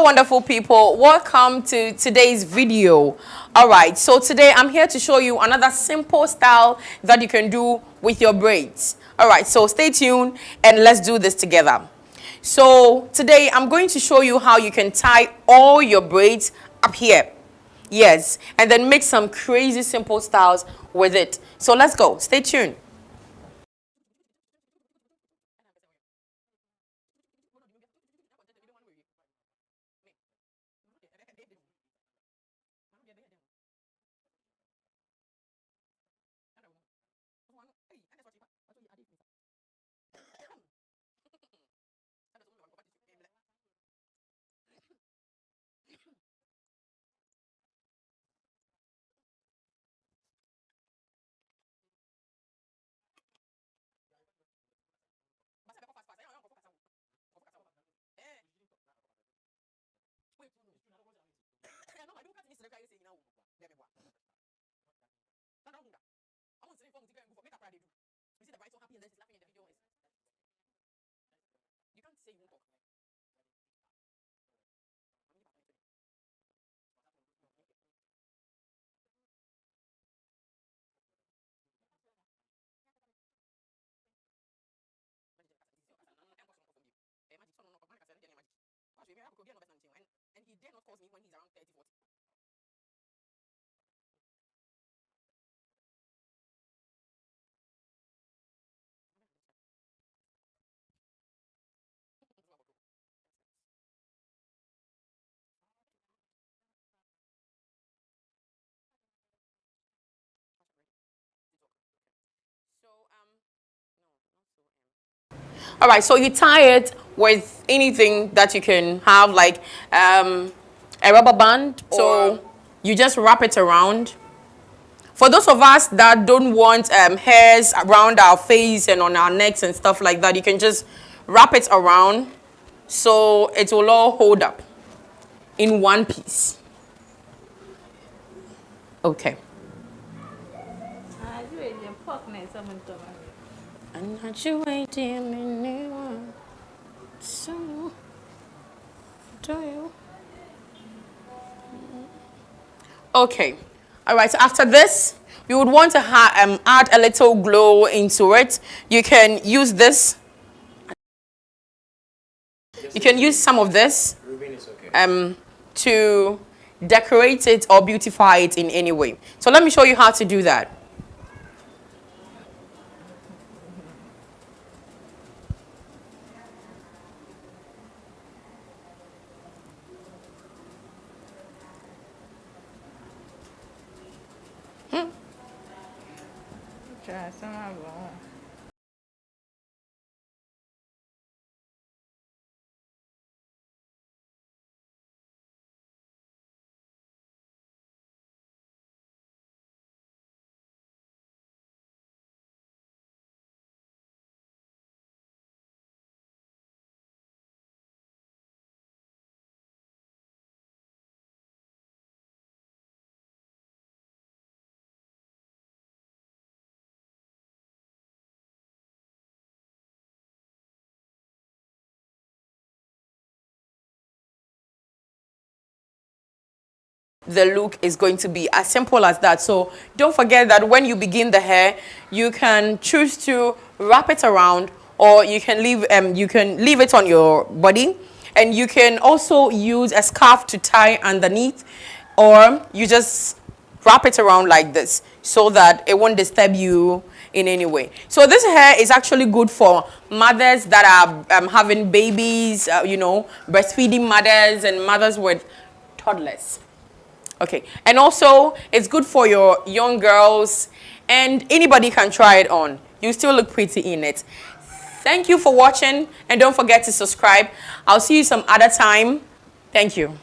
Hello wonderful people, welcome to today's video. All right, so today I'm here to show you another simple style that you can do with your braids. All right, so stay tuned and let's do this together. So today I'm going to show you how you can tie all your braids up here. Yes, and then make some crazy simple styles with it. So let's go, stay tuned. All right, so you tie it with anything that you can have, like a rubber band. So you just wrap it around. For those of us that don't want hairs around our face and on our necks and stuff like that, you can just wrap it around so it will all hold up in one piece. Okay. Okay. All right, so after this, you would want to add a little glow into it. You can use this. You can use some of this to decorate it or beautify it in any way. So let me show you how to do that. The look is going to be as simple as that. So don't forget that when you begin the hair, you can choose to wrap it around, or you can leave it on your body, and you can also use a scarf to tie underneath, or you just wrap it around like this so that it won't disturb you in any way. So this hair is actually good for mothers that are having babies, breastfeeding mothers and mothers with toddlers. Okay, and also it's good for your young girls, and anybody can try it on. You still look pretty in it. Thank you for watching, and don't forget to subscribe. I'll see you some other time. Thank you.